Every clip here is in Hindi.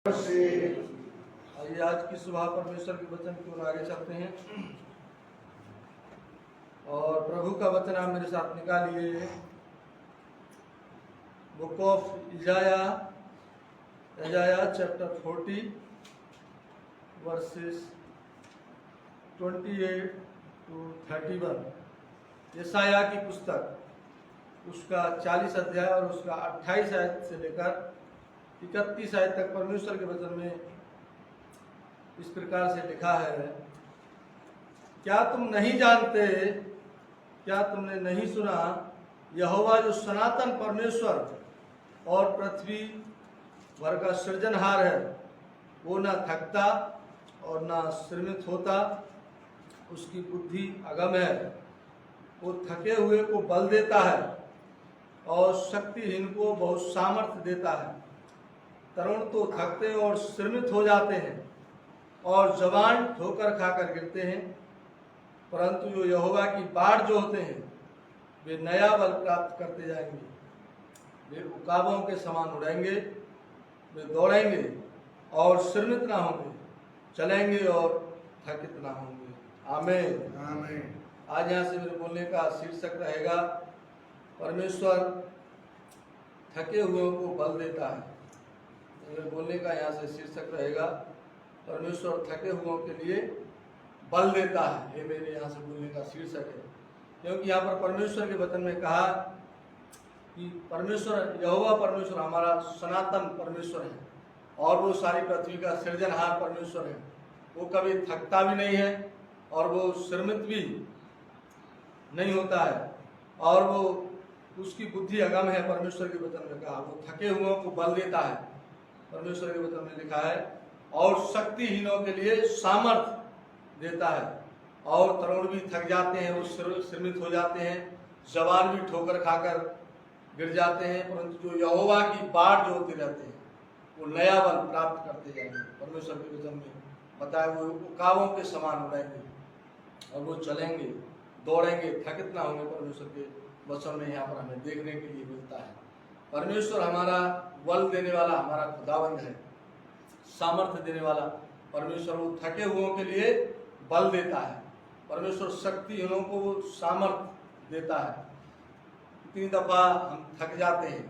आइए आज की सुबह परमेश्वर के वचन की ओर आगे चलते हैं और प्रभु का वचन आप मेरे साथ निकालिए। Book of इजाया chapter 40 versus 28 to 31। यशाया की पुस्तक उसका 40 अध्याय और उसका 28 आयत से लेकर 31 आयत तक परमेश्वर के वचन में इस प्रकार से लिखा है। क्या तुम नहीं जानते, क्या तुमने नहीं सुना, यहोवा जो सनातन परमेश्वर और पृथ्वी भर का सृजनहार है, वो ना थकता और ना श्रमित होता, उसकी बुद्धि अगम है। वो थके हुए को बल देता है और शक्तिहीन को बहुत सामर्थ्य देता है। तरुण तो थकते और श्रमित हो जाते हैं और जवान ठोकर खाकर गिरते हैं, परंतु जो यहोवा की बाट जो होते हैं वे नया बल प्राप्त करते जाएंगे। वे उकाबों के समान उड़ेंगे, वे दौड़ेंगे और श्रमित ना होंगे, चलेंगे और थकित ना होंगे। आमीन आमीन। आज यहाँ से मेरे बोलने का शीर्षक रहेगा, परमेश्वर थके हुए को बल देता है। मेरे बोलने का यहाँ से शीर्षक रहेगा, परमेश्वर थके हुओं के लिए बल देता है। ये मेरे यहाँ से बोलने का शीर्षक है, क्योंकि यहाँ पर परमेश्वर के वचन में कहा कि परमेश्वर यहोवा परमेश्वर हमारा सनातन परमेश्वर है और वो सारी पृथ्वी का सृजनहार परमेश्वर है। वो कभी थकता भी नहीं है और वो श्रमित भी नहीं होता है और वो उसकी बुद्धि अगम है। परमेश्वर के वचन में कहा वो थके हुओं को बल देता है। परमेश्वर के वचन में लिखा है और शक्तिहीनों के लिए सामर्थ देता है। और तरुण भी थक जाते हैं, वो श्रमित हो जाते हैं, जवान भी ठोकर खाकर गिर जाते हैं, परंतु जो यहोवा की बाट जो होते रहते हैं वो नया बल प्राप्त करते जाएंगे। परमेश्वर के वचन में बताया वो उकाबों के समान उड़ेंगे और वो चलेंगे, दौड़ेंगे, थकित ना होंगे। परमेश्वर के वचन में यहाँ पर हमें देखने के लिए मिलता है। परमेश्वर हमारा बल देने वाला हमारा खुदावंद है, सामर्थ्य देने वाला परमेश्वर। वो थके हुओं के लिए बल देता है। परमेश्वर शक्तिहीनों को वो सामर्थ्य देता है। कितनी दफा हम थक जाते हैं,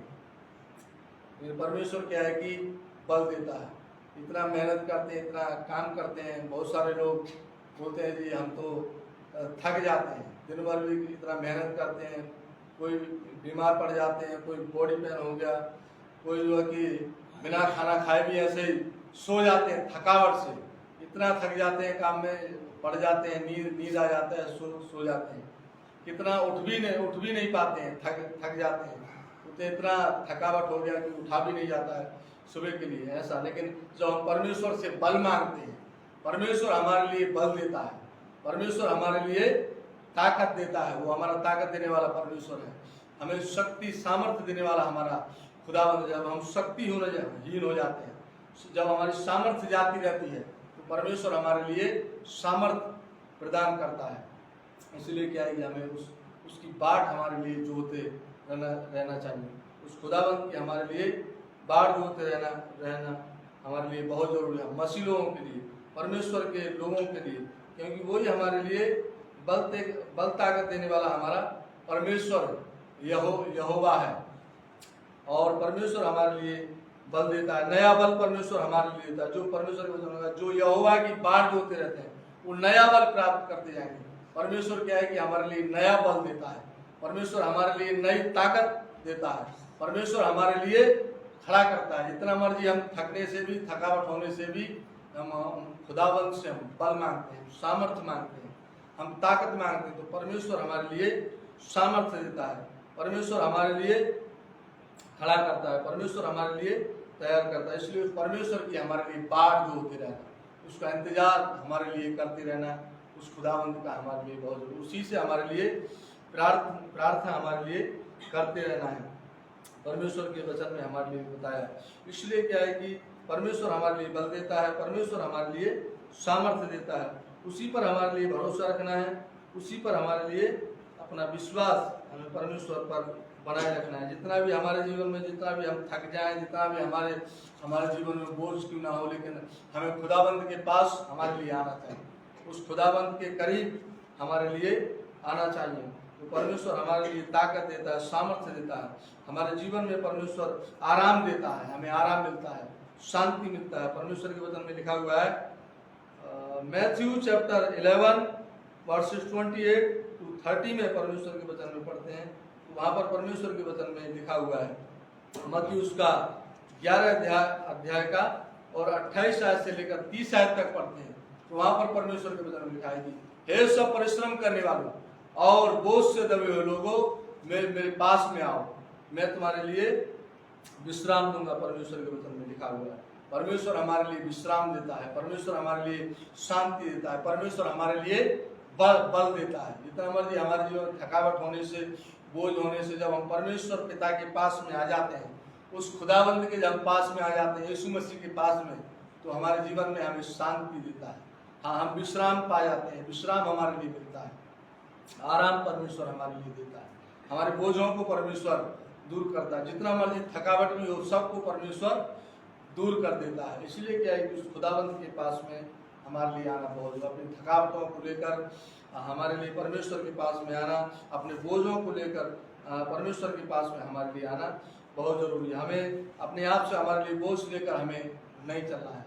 फिर परमेश्वर क्या है कि बल देता है। इतना मेहनत करते हैं, इतना काम करते हैं। बहुत सारे लोग बोलते हैं जी हम तो थक जाते हैं, दिन भर भी इतना मेहनत करते हैं, कोई बीमार पड़ जाते हैं, कोई बॉडी पेन हो गया, कोई जो है कि बिना खाना खाए भी ऐसे ही सो जाते हैं थकावट से। इतना थक जाते हैं, काम में पड़ जाते हैं, नींद आ जाता है, सो जाते हैं। कितना उठ भी नहीं पाते हैं, थक जाते हैं। तो इतना थकावट हो गया कि उठा भी नहीं जाता है सुबह के लिए ऐसा। लेकिन जब हम परमेश्वर से बल मांगते हैं, परमेश्वर हमारे लिए बल देता है, परमेश्वर हमारे लिए ताकत देता है। वो हमारा ताकत देने वाला परमेश्वर है, हमें शक्ति सामर्थ्य देने वाला हमारा खुदावंद। जब हम शक्तिहीन हो जाते हैं, जब हमारी सामर्थ्य जाती रहती है, तो परमेश्वर हमारे लिए सामर्थ्य प्रदान करता है। इसलिए क्या है कि हमें उसकी बाट हमारे लिए जोते रहना चाहिए। उस खुदावंद की हमारे लिए बाट जोते रहना हमारे लिए बहुत जरूरी है। मसीह लोगों के लिए, परमेश्वर के लोगों के लिए, क्योंकि वही हमारे लिए बल ताकत देने वाला हमारा परमेश्वर यहोवा है। और परमेश्वर हमारे लिए बल देता है, नया बल परमेश्वर हमारे लिए देता है। जो परमेश्वर के वचन में जो यहोवा की बाट जोते रहते हैं वो नया बल प्राप्त करते जाएंगे। परमेश्वर क्या है कि हमारे लिए नया बल देता है, परमेश्वर हमारे लिए नई ताकत देता है, परमेश्वर हमारे लिए खड़ा करता है। जितना मर्जी हम थकने से भी, थकावट होने से भी हम खुदावंद से हम बल मांगते हैं, सामर्थ्य मांगते हैं, हम ताकत मांगते हैं, तो परमेश्वर हमारे लिए सामर्थ्य देता है, परमेश्वर हमारे लिए खड़ा करता है, परमेश्वर हमारे लिए तैयार करता है। इसलिए परमेश्वर की हमारे लिए बाट जो होते रहना, उसका इंतजार हमारे लिए करते रहना, उस खुदावंद का हमारे लिए बहुत जरूरी। उसी से हमारे लिए प्रार्थना हमारे लिए करते रहना है। परमेश्वर के वचन में हमारे लिए बताया। इसलिए क्या है कि परमेश्वर हमारे लिए बल देता है, परमेश्वर हमारे लिए सामर्थ्य देता है। उसी पर हमारे लिए भरोसा रखना है, उसी पर हमारे लिए अपना विश्वास हमें परमेश्वर पर बनाए रखना है। जितना भी हमारे जीवन में, जितना भी हम थक जाएं, जितना भी हमारे जीवन में बोझ क्यों ना हो, लेकिन हमें खुदाबंद के पास हमारे लिए आना चाहिए। उस खुदाबंद के करीब हमारे लिए आना चाहिए। तो परमेश्वर हमारे लिए ताकत देता है, सामर्थ्य देता है। हमारे जीवन में परमेश्वर आराम देता है, हमें आराम मिलता है, शांति मिलता है। परमेश्वर के वचन में लिखा हुआ है, मैथ्यू चैप्टर 11 वर्सेस 28 to 30 में परमेश्वर के वचन में पढ़ते हैं, तो वहाँ पर परमेश्वर के वचन में लिखा हुआ है, मत्ती उसका 11 अध्याय का और 28 आयत से लेकर 30 आयत तक पढ़ते हैं, तो वहाँ पर परमेश्वर के वचन में लिखा है कि हे सब परिश्रम करने वालों और बोझ से दबे हुए लोगों, मेरे पास में आओ, मैं तुम्हारे लिए विश्राम दूंगा। परमेश्वर के वचन में लिखा हुआ है। परमेश्वर हमारे लिए विश्राम देता है, परमेश्वर हमारे लिए शांति देता है, परमेश्वर हमारे लिए बल देता है। जितना मर्जी हमारे जीवन में थकावट होने से, बोझ होने से, जब हम परमेश्वर पिता के पास में आ जाते हैं, उस खुदाबंद के जब पास में आ जाते हैं, यीशु मसीह के पास में, तो हमारे जीवन में हमें शांति देता है। हाँ, हम विश्राम पा जाते हैं, विश्राम हमारे लिए मिलता है, आराम परमेश्वर हमारे लिए देता है। हमारे बोझों को परमेश्वर दूर करता है। जितना मर्जी थकावट में हो, सबको परमेश्वर दूर कर देता है। इसलिए क्या है कि उस खुदाबंद के पास में हमारे लिए आना बहुत जरूरी। अपनी थकावटों को लेकर हमारे लिए परमेश्वर के पास में आना, अपने बोझों को लेकर परमेश्वर के पास में हमारे लिए आना बहुत जरूरी है। हमें अपने आप से हमारे लिए बोझ लेकर हमें नहीं चलना है,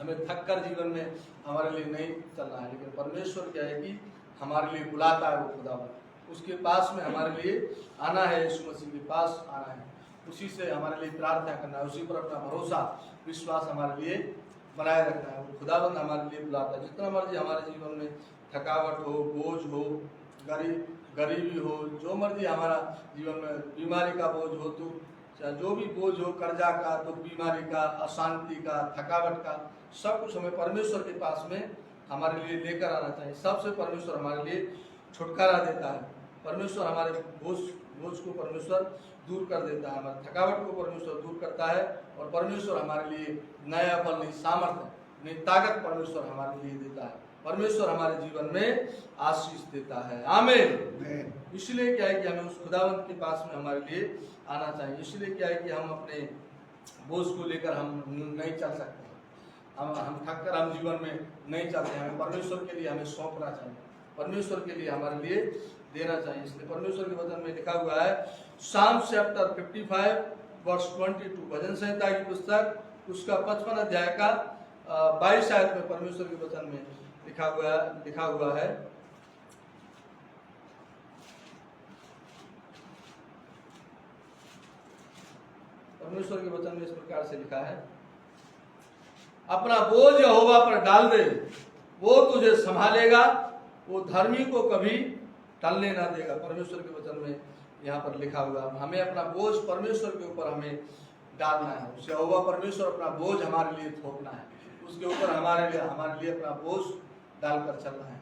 हमें थक कर जीवन में हमारे लिए नहीं चलना है। लेकिन परमेश्वर क्या है कि हमारे लिए बुलाता है, वो खुदाबंद, उसके पास में हमारे लिए आना है, यीशु मसीह के पास आना है, उसी से हमारे लिए प्रार्थना करना है, उसी पर अपना भरोसा विश्वास हमारे लिए बनाए रखना है। वो खुदाबंद हमारे लिए बुलाता है। जितना मर्जी हमारे जीवन में थकावट हो, बोझ हो, गरीबी हो, जो मर्जी हमारा जीवन में बीमारी का बोझ हो, तो चाहे जो भी बोझ हो, कर्जा का, दुख बीमारी का, अशांति का, थकावट का, सब कुछ हमें परमेश्वर के पास में हमारे लिए लेकर आना चाहिए। सबसे परमेश्वर हमारे लिए छुटकारा देता है। परमेश्वर हमारे बोझ को परमेश्वर दूर कर देता है, हमारे थकावट को परमेश्वर दूर करता है, और परमेश्वर हमारे लिए नया बल, नई सामर्थ्य, नई ताकत परमेश्वर हमारे लिए देता है। परमेश्वर हमारे जीवन में आशीष देता है। आमीन। इसलिए क्या है कि हमें उस खुदावंत के पास में हमारे लिए आना चाहिए। इसलिए क्या है कि हम अपने बोझ को लेकर हम नहीं चल सकते, हम थक कर हम जीवन में नहीं चलते। हमें परमेश्वर के लिए हमें सौंपना चाहिए, परमेश्वर के लिए हमारे लिए देना चाहिए। इसलिए परमेश्वर के वचन में लिखा हुआ है, साम चैप्टर 55 वर्स 22, भजन संहिता की पुस्तक उसका 55 अध्याय का 22 आयत में परमेश्वर के वचन में लिखा हुआ है, परमेश्वर के वचन में इस प्रकार से लिखा है, अपना बोझ यहोवा पर डाल दे, वो तुझे संभालेगा, वो धर्मी को कभी टलने ना देगा। परमेश्वर के वचन में यहाँ पर लिखा हुआ है, हमें अपना बोझ परमेश्वर के ऊपर हमें डालना है। उसे यहोवा परमेश्वर अपना बोझ हमारे लिए थोपना है, उसके ऊपर हमारे लिए अपना बोझ डालकर चलना है।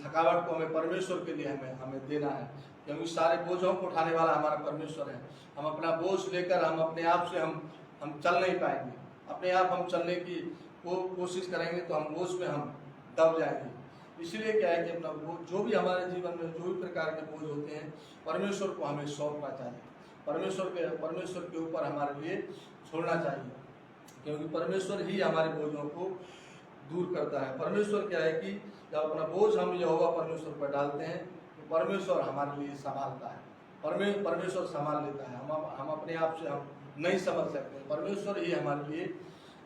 थकावट को हमें परमेश्वर के लिए हमें देना है, क्योंकि सारे बोझों को उठाने वाला हमारा परमेश्वर है। हम अपना बोझ लेकर हम अपने आप से हम चल नहीं पाएंगे। अपने आप हम चलने की कोशिश करेंगे तो हम बोझ में हम दब जाएंगे। इसलिए क्या है कि अपना बोझ, जो भी हमारे जीवन में जो भी प्रकार के बोझ होते हैं, परमेश्वर को हमें सौंपना चाहिए, परमेश्वर के ऊपर हमारे लिए छोड़ना चाहिए, क्योंकि परमेश्वर ही हमारे बोझों को दूर करता है। परमेश्वर क्या है कि जब अपना बोझ हम यहोवा परमेश्वर पर डालते हैं तो परमेश्वर हमारे लिए संभालता है, परमेश्वर संभाल लेता है। हम अपने आप से हम नहीं समझ सकते, परमेश्वर ही हमारे लिए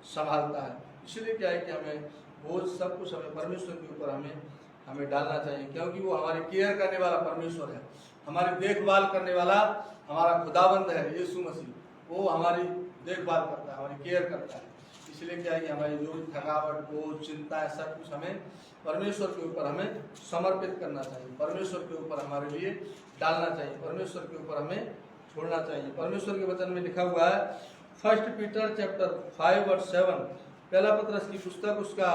संभालता है। इसलिए क्या है कि हमें बोझ सब कुछ हमें परमेश्वर के ऊपर हमें डालना चाहिए, क्योंकि वो हमारी केयर करने वाला परमेश्वर है, हमारी देखभाल करने वाला हमारा खुदाबंद है यीशु मसीह। वो हमारी देखभाल करता है, हमारी केयर करता है। इसलिए क्या है कि हमारी जो भी थकावट, बोझ, चिंता है, सब कुछ हमें परमेश्वर के ऊपर हमें समर्पित करना चाहिए, परमेश्वर के ऊपर हमारे लिए डालना चाहिए, परमेश्वर के ऊपर हमें छोड़ना चाहिए। परमेश्वर के वचन में लिखा हुआ है, 1 पीटर चैप्टर 5 वर्स 7, पहला पत्रस की पुस्तक उसका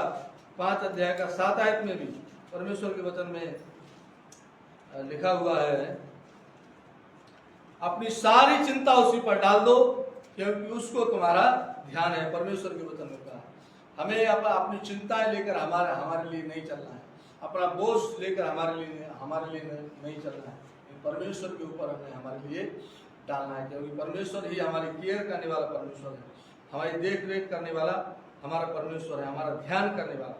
5 अध्याय का 7 आयत में भी परमेश्वर के वचन में लिखा हुआ है, अपनी सारी चिंता उसी पर डाल दो क्योंकि उसको तुम्हारा ध्यान है। परमेश्वर के वचन में कहा हमें अपनी चिंताएं लेकर हमारे लिए नहीं चलना है, अपना बोझ लेकर हमारे लिए नहीं चलना है। परमेश्वर के ऊपर हमें हमारे लिए डालना है, क्योंकि परमेश्वर ही हमारी केयर करने वाला परमेश्वर है, हमारी देख रेख करने वाला हमारा परमेश्वर है, हमारा ध्यान करने वाला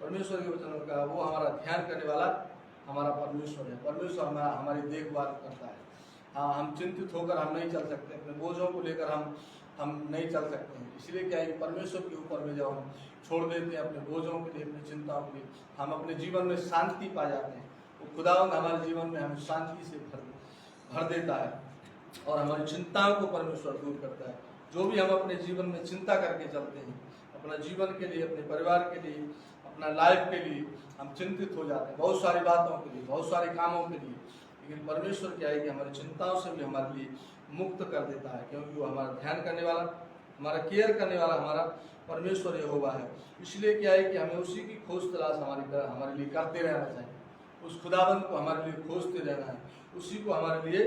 परमेश्वर के वचन का वो हमारा ध्यान करने वाला हमारा परमेश्वर है। परमेश्वर हमारी देखभाल करता है। हाँ, हम चिंतित होकर हम नहीं चल सकते, अपने बोझों को लेकर हम नहीं चल सकते हैं। इसलिए क्या है कि परमेश्वर के ऊपर में जब हम छोड़ देते हैं अपने बोझों के लिए, अपनी चिंताओं के लिए, हम अपने जीवन में शांति पा जाते हैं। वो खुदावंद हमारे जीवन में हमें शांति से भर देता है और हमारी चिंताओं को परमेश्वर दूर करता है। जो भी हम अपने जीवन में चिंता करके चलते हैं, अपना जीवन के लिए, अपने परिवार के लिए, अपना लाइफ के लिए हम चिंतित हो जाते हैं, बहुत सारी बातों के लिए, बहुत सारे कामों के लिए। लेकिन परमेश्वर क्या है कि हमारी चिंताओं से भी हमारे लिए मुक्त कर देता है, क्योंकि वो हमारा ध्यान करने वाला, हमारा केयर करने वाला हमारा परमेश्वर यहोवा है। इसलिए क्या है कि हमें उसी की खोज तलाश हमारे लिए करते रहना चाहिए। उस खुदाबंद को हमारे लिए खोजते रहना है, उसी को हमारे लिए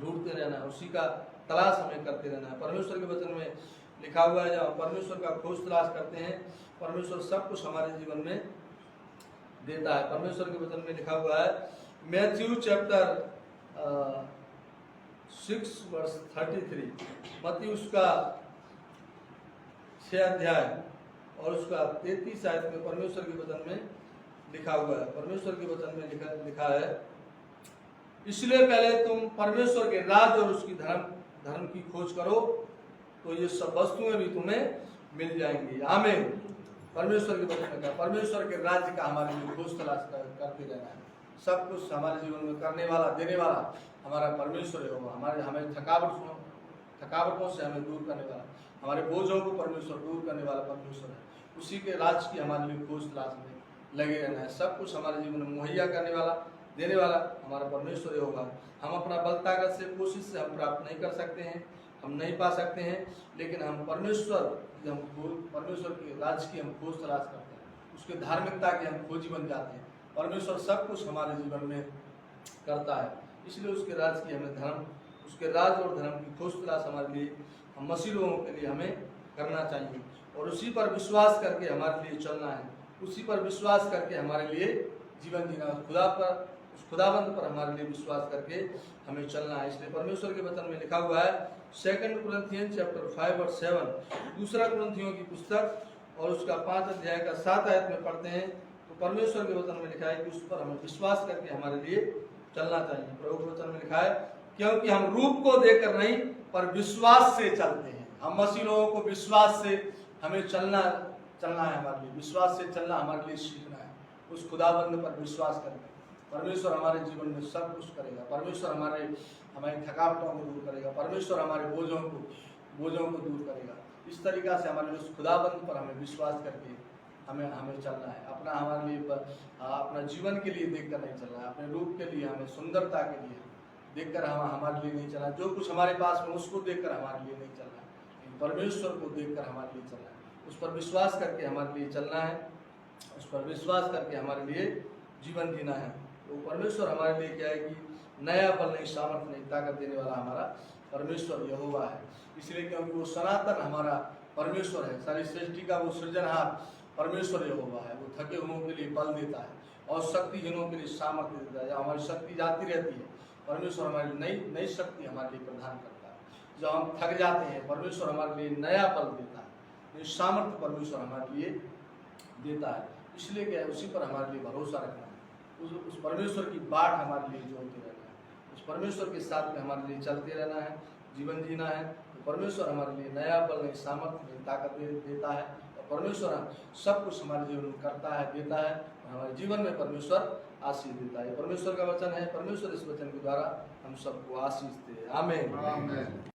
ढूंढते रहना है, उसी का तलाश हमें करते रहना है। परमेश्वर के वचन में लिखा हुआ है, जब परमेश्वर का खोज तलाश करते हैं, परमेश्वर सब कुछ हमारे जीवन में देता है। परमेश्वर के वचन में लिखा हुआ है, मैथ्यू चैप्टर 6 वर्स 33, मत्ती उसका 6 अध्याय और उसका 33 आयत में परमेश्वर के वचन में लिखा हुआ है। परमेश्वर के वचन में लिखा है, इसलिए पहले तुम परमेश्वर के राज और उसकी धर्म की खोज करो, तो ये सब वस्तुएं भी तुम्हें मिल जाएंगी। आमीन। परमेश्वर के वचन में कहा, परमेश्वर के राज्य का हमारे लिए खोज तलाश करते रहना है। सब कुछ हमारे जीवन में करने वाला, देने वाला हमारा परमेश्वर है। वो हमें थकावटों से हमें दूर करने वाला, हमारे बोझों को परमेश्वर दूर करने वाला परमेश्वर है। उसी के राज की हमारे लिए खोज तलाश में लगे रहना है। सब कुछ हमारे जीवन में मुहैया करने वाला, देने वाला हमारा परमेश्वर होगा। हम अपना बल ताकत से, कोशिश से हम प्राप्त नहीं कर सकते हैं, हम नहीं पा सकते हैं, लेकिन हम परमेश्वर के राज की हम खोज तलाश करते हैं, उसके धार्मिकता के हम खोजी बन जाते हैं। परमेश्वर सब कुछ हमारे जीवन में करता है, इसलिए उसके राज की हमें उसके राज और धर्म की खोज तलाश हमारे लिए, हम मसीह लोगों के लिए हमें करना चाहिए और उसी पर विश्वास करके हमारे लिए चलना है। उसी पर विश्वास करके हमारे लिए जीवन जीना, उस खुदाबंद पर हमारे लिए विश्वास करके हमें चलना है। इसलिए परमेश्वर के वचन में लिखा हुआ है, 2 कुरिन्थियन चैप्टर 5 और 7, दूसरा कुरिन्थियों की पुस्तक और उसका 5 अध्याय का 7 आयत में पढ़ते हैं, तो परमेश्वर के वचन में लिखा है कि उस पर हमें विश्वास करके हमारे लिए चलना चाहिए। प्रभु के वचन में लिखा है, क्योंकि हम रूप को देखकर नहीं पर विश्वास से चलते हैं। हम मसीह लोगों को विश्वास से हमें चलना है, हमारे लिए विश्वास से चलना हमारे लिए सीखना है। उस खुदाबंद पर विश्वास करें, परमेश्वर हमारे जीवन में सब कुछ करेगा। परमेश्वर हमारी थकावटों को दूर करेगा, परमेश्वर हमारे बोझों को दूर करेगा। इस तरीक़ा से हमारे उस खुदाबंद पर हमें विश्वास करके हमें चलना है। हमारे लिए अपना जीवन के लिए देखकर नहीं चलना है, अपने रूप के लिए, हमें सुंदरता के लिए देखकर हमारे लिए नहीं चलना, जो कुछ हमारे पास में उसको देखकर हमारे लिए नहीं चलना है, परमेश्वर को देखकर हमारे लिए चलना है। उस पर विश्वास करके हमारे लिए चलना है, उस पर विश्वास करके हमारे लिए जीवन जीना है। तो परमेश्वर हमारे लिए क्या है कि नया बल नहीं, सामर्थ्य नहीं, ताकत देने वाला हमारा परमेश्वर यहोवा है। इसलिए क्योंकि वो सनातन हमारा परमेश्वर है, सारी सृष्टि का वो सृजनहार परमेश्वर यहोवा है। वो थके हुओं के लिए बल देता है और शक्तिहीनों के लिए सामर्थ्य देता है। हमारी शक्ति जाती रहती है, परमेश्वर हमारे लिए नई शक्ति हमारे लिए प्रदान करता है। जब हम थक जाते हैं, परमेश्वर हमारे लिए नया बल देता है, सामर्थ्य परमेश्वर हमारे लिए देता है। इसलिए क्या है, उसी पर हमारे लिए भरोसा रखना है, उस परमेश्वर की बाट हमारे लिए जोड़ते रहना है, उस परमेश्वर के साथ में हमारे लिए चलते रहना है, जीवन जीना है। तो परमेश्वर हमारे लिए नया बल नहीं, सामर्थ्य नहीं, ताकत देता है और परमेश्वर सब कुछ हमारे जीवन में करता है, देता है और हमारे जीवन में परमेश्वर आशीष देता है। परमेश्वर का वचन है, परमेश्वर इस वचन के द्वारा हम सबको आशीष दे। आमीन।